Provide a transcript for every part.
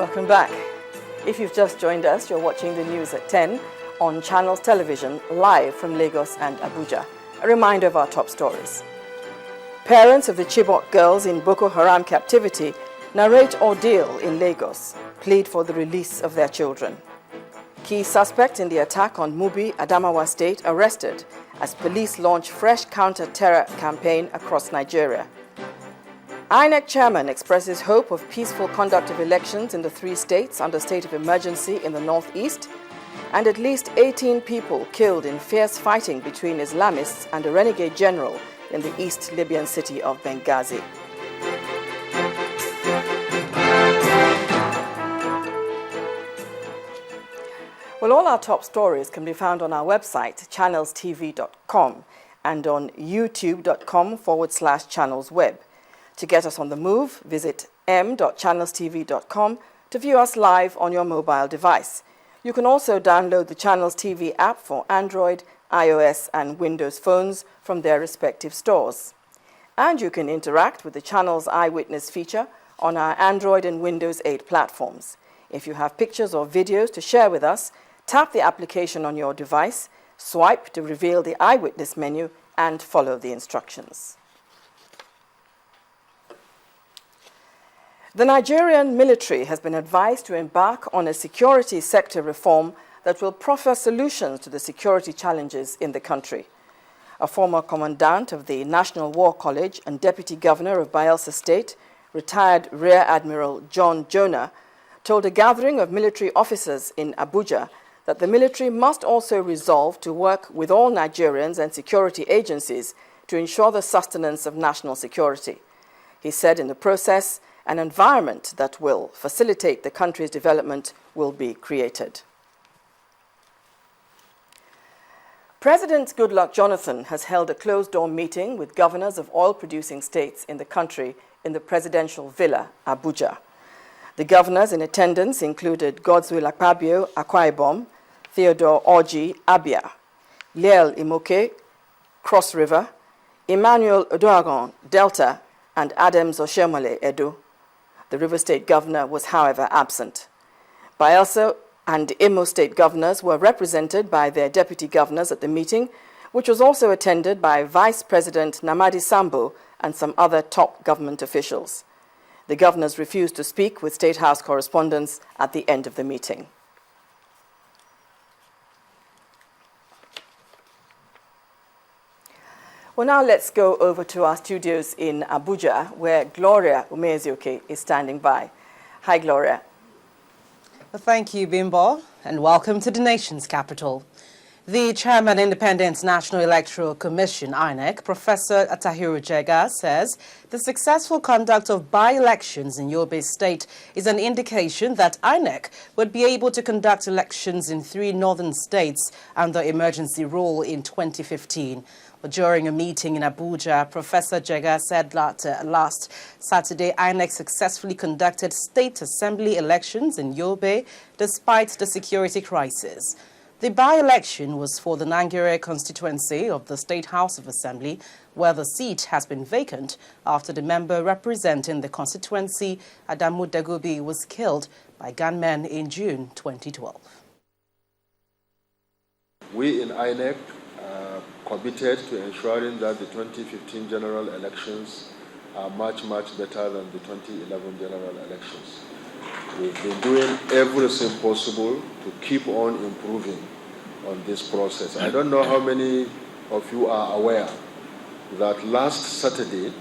Welcome back. If you've just joined us, you're watching the news at 10 on Channels Television, live from Lagos and Abuja. A reminder of our top stories. Parents of the Chibok girls in Boko Haram captivity narrate ordeal in Lagos, plead for the release of their children. Key suspect in the attack on Mubi, Adamawa State, arrested as police launch fresh counter-terror campaign across Nigeria. INEC chairman expresses hope of peaceful conduct of elections in the 3 states under state of emergency in the northeast, and at least 18 people killed in fierce fighting between Islamists and a renegade general in the East Libyan city of Benghazi. Well, all our top stories can be found on our website, ChannelsTV.com, and on youtube.com/channelsweb. To get us on the move, visit m.channelstv.com to view us live on your mobile device. You can also download the Channels TV app for Android, iOS, and Windows phones from their respective stores. And you can interact with the Channels Eyewitness feature on our Android and Windows 8 platforms. If you have pictures or videos to share with us, tap the application on your device, swipe to reveal the Eyewitness menu, and follow the instructions. The Nigerian military has been advised to embark on a security sector reform that will proffer solutions to the security challenges in the country. A former commandant of the National War College and Deputy Governor of Bayelsa State, retired Rear Admiral John Jonah, told a gathering of military officers in Abuja that the military must also resolve to work with all Nigerians and security agencies to ensure the sustenance of national security. He said in the process, an environment that will facilitate the country's development will be created. President Goodluck Jonathan has held a closed-door meeting with governors of oil-producing states in the country in the presidential villa, Abuja. The governors in attendance included Godswill Akpabio, Akwa Ibom, Theodore Orji, Abia, Liel Imoke, Cross River, Emmanuel Odoagon, Delta, and Adams Oshemole, Edo. The River State governor was, however, absent. Bayelsa and Imo State governors were represented by their deputy governors at the meeting, which was also attended by Vice President Namadi Sambo and some other top government officials. The governors refused to speak with State House correspondents at the end of the meeting. Well, now let's go over to our studios in Abuja, where Gloria Umezioke is standing by. Hi, Gloria. Well, thank you, Bimbo, and welcome to the nation's capital. The chairman, Independent National Electoral Commission, INEC, Professor Atahiru Jega, says the successful conduct of by-elections in Yobe State is an indication that INEC would be able to conduct elections in 3 northern states under emergency rule in 2015. During a meeting in Abuja, Professor Jega said that last Saturday, INEC successfully conducted state assembly elections in Yobe despite the security crisis. The by-election was for the Nangere constituency of the State House of Assembly, where the seat has been vacant after the member representing the constituency, Adamu Dagobi, was killed by gunmen in June 2012. We in INEC committed to ensuring that the 2015 general elections are much, much better than the 2011 general elections. We've been doing everything possible to keep on improving on this process. I don't know how many of you are aware that last Saturday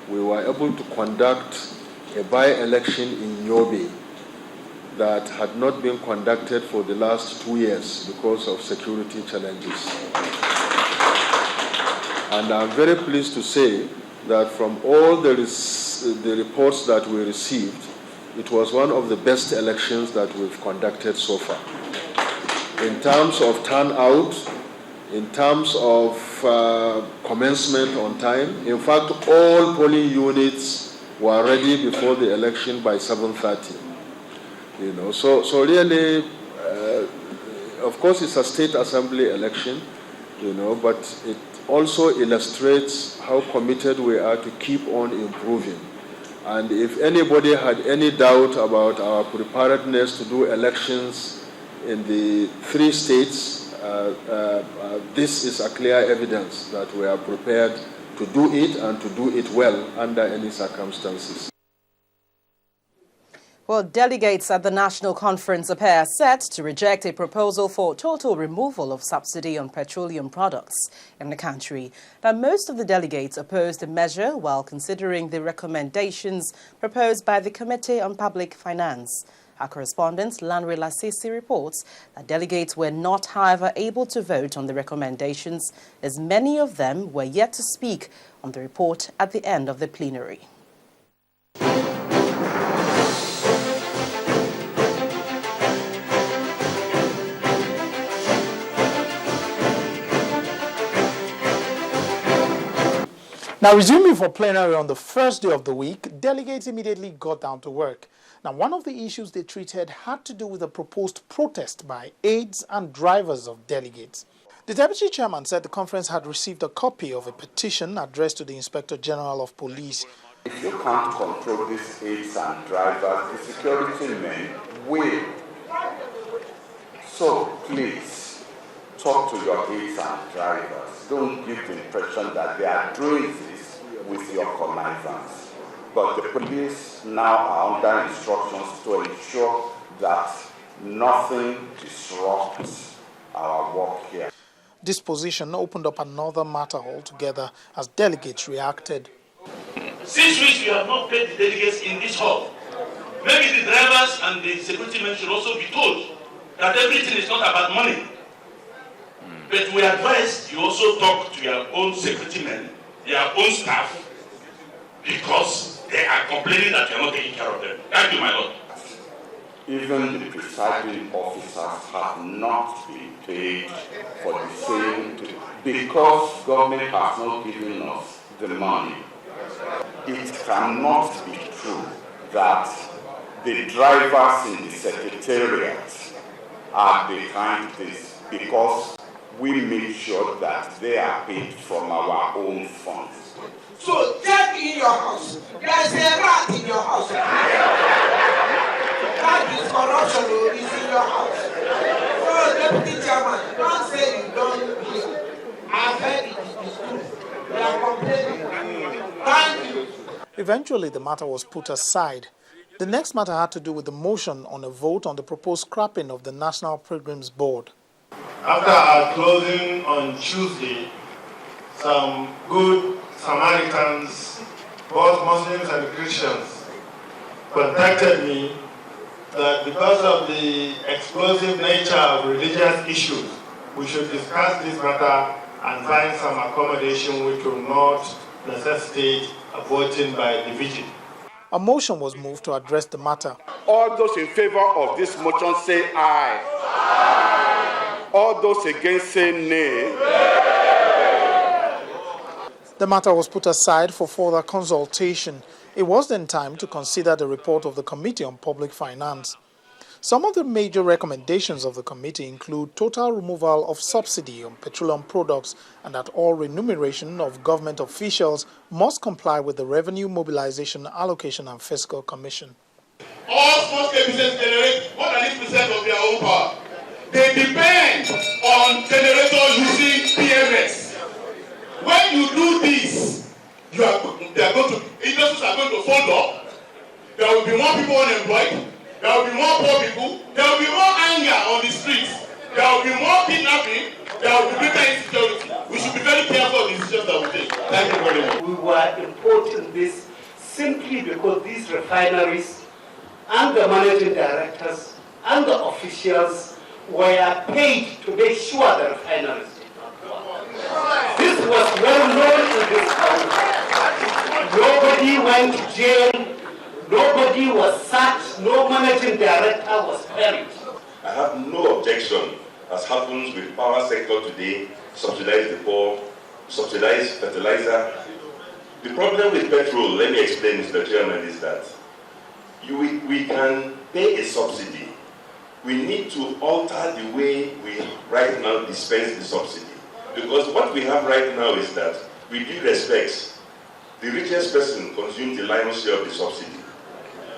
we were able to conduct a by-election in Yobe that had not been conducted for the last 2 years because of security challenges. And I'm very pleased to say that from all the reports that we received, it was one of the best elections that we've conducted so far. In terms of turnout, in terms of commencement on time, in fact, all polling units were ready before the election by 7:30. You know, so really, of course, it's a state assembly election, you know, but it also illustrates how committed we are to keep on improving And if anybody had any doubt about our preparedness to do elections in the 3 states, this is a clear evidence that we are prepared to do it and to do it well under any circumstances. Well, delegates at the National Conference appear set to reject a proposal for total removal of subsidy on petroleum products in the country. Now, most of the delegates opposed the measure while considering the recommendations proposed by the Committee on Public Finance. Our correspondent, Lanre Lasisi, reports that delegates were not, however, able to vote on the recommendations, as many of them were yet to speak on the report at the end of the plenary. Now, resuming for plenary on the first day of the week, delegates immediately got down to work. Now, one of the issues they treated had to do with a proposed protest by aides and drivers of delegates. The deputy chairman said the conference had received a copy of a petition addressed to the Inspector General of Police. If you can't control these aides and drivers, the security men will. So please, talk to your aides and drivers. Don't give the impression that they are doing this with your connivance. But the police now are under instructions to ensure that nothing disrupts our work here. This position opened up another matter altogether as delegates reacted. Since which we have not paid the delegates in this hall, maybe the drivers and the security men should also be told that everything is not about money. But we advise you also talk to your own security men, your own staff, because they are complaining that you are not taking care of them. Thank you, my lord. Even the presiding officers have not been paid for the same because government has not given us the money. It cannot be true that the drivers in the secretariat are behind this because we make sure that they are paid from our own funds. So check in your house. There's a rat in your house. That is corruption is in your house. So deputy chairman, don't say you don't hear. I've heard it is true. We are complaining. Thank you. Eventually, the matter was put aside. The next matter had to do with the motion on a vote on the proposed scrapping of the National Pilgrims Board. After our closing on Tuesday, some good Samaritans, both Muslims and Christians, contacted me that because of the explosive nature of religious issues, we should discuss this matter and find some accommodation which will not necessitate a voting by division. A motion was moved to address the matter. All those in favor of this motion say aye. Aye. All those against say nay. The matter was put aside for further consultation. It was then time to consider the report of the Committee on Public Finance. Some of the major recommendations of the committee include total removal of subsidy on petroleum products and that all remuneration of government officials must comply with the Revenue Mobilization, Allocation and Fiscal Commission. All small-scale businesses generate more than 8% of their own power. They depend on generators using PMS. When you do this, industries are going to fold up. There will be more people unemployed. There will be more poor people. There will be more anger on the streets. There will be more kidnapping. There will be greater insecurity. We should be very careful of the decisions that we take. Thank you very much. We were importing this simply because these refineries and the managing directors and the officials were paid to make sure the refineries did not work. This was well known in this country. Nobody went to jail. Nobody was sacked, no managing director was buried. I have no objection, as happens with power sector today, subsidize the poor, subsidize fertilizer. The problem with petrol, let me explain, Mr. Chairman, is that we can pay a subsidy. We need to alter the way we right now dispense the subsidy. Because what we have right now is that, with due respect, the richest person consumes the lion's share of the subsidy.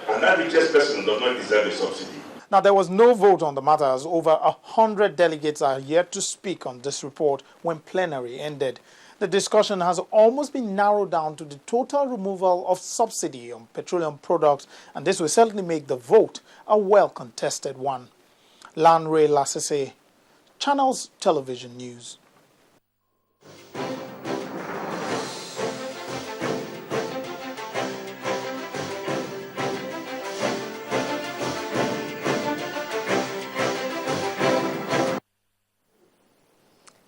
And that richest person does not deserve a subsidy. Now, there was no vote on the matter as over 100 delegates are yet to speak on this report when plenary ended. The discussion has almost been narrowed down to the total removal of subsidy on petroleum products, and this will certainly make the vote a well-contested one. Lanre Lasese, Channels Television News.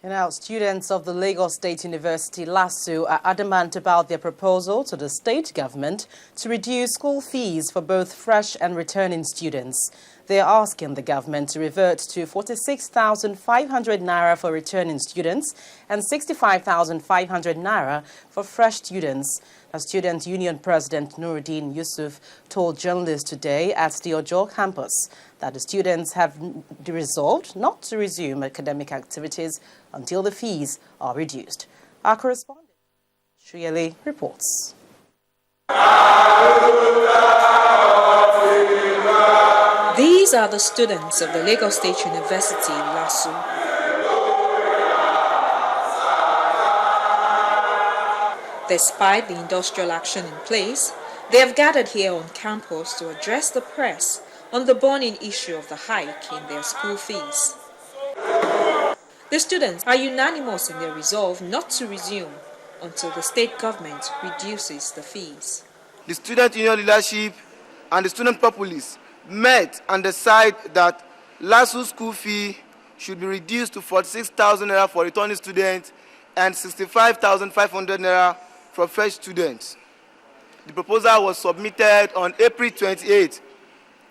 Now, students of the Lagos State University, LASU, are adamant about their proposal to the state government to reduce school fees for both fresh and returning students. They are asking the government to revert to 46,500 naira for returning students and 65,500 naira for fresh students. A student union president Nuruddin Yusuf told journalists today at the Ojo campus that the students have resolved not to resume academic activities until the fees are reduced. Our correspondent, Shuyeli, reports. These are the students of the Lagos State University, LASU. Despite the industrial action in place, they have gathered here on campus to address the press on the burning issue of the hike in their school fees. The students are unanimous in their resolve not to resume until the state government reduces the fees. The student union leadership and the student populace met and decided that LASU school fee should be reduced to 46,000 naira for returning students and 65,500 naira for fresh students. The proposal was submitted on April 28,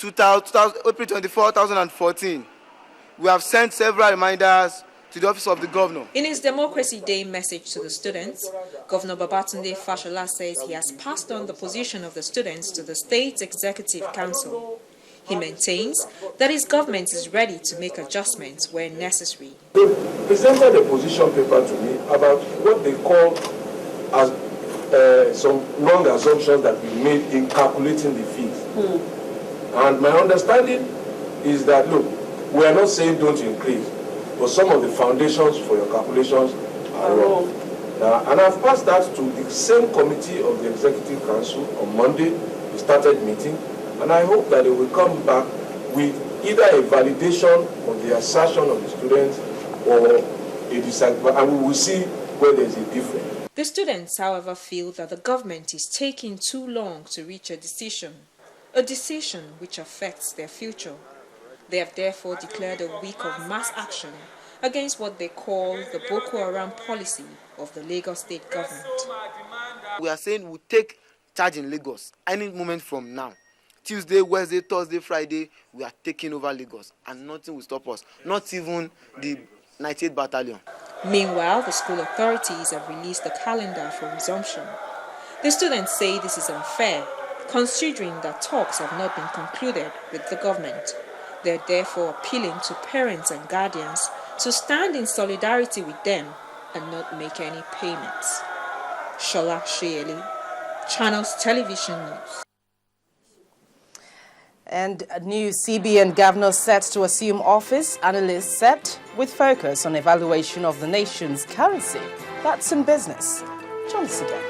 April 24, 2014. We have sent several reminders to the Office of the Governor. In his Democracy Day message to the students, Governor Babatunde Fashola says he has passed on the position of the students to the State Executive Council. He maintains that his government is ready to make adjustments where necessary. They presented a position paper to me about what they call as some wrong assumptions that we made in calculating the fees. And my understanding is that, look, we are not saying don't increase, but some of the foundations for your calculations are wrong. And I've passed that to the same committee of the Executive Council on Monday. We started meeting, and I hope that they will come back with either a validation of the assertion of the students or a disagreement, and we will see where there is a difference. The students, however, feel that the government is taking too long to reach a decision which affects their future. They have therefore declared a week of mass action against what they call the Boko Haram policy of the Lagos State government. We are saying we'll take charge in Lagos any moment from now. Tuesday, Wednesday, Thursday, Friday, we are taking over Lagos and nothing will stop us, not even the 98th Battalion. Meanwhile, the school authorities have released a calendar for resumption. The students say this is unfair, considering that talks have not been concluded with the government. They are therefore appealing to parents and guardians to stand in solidarity with them and not make any payments. Shola Shuyeli, Channels Television News. And a new CBN governor set to assume office, analysts set with focus on evaluation of the nation's currency. That's in business. Join us again.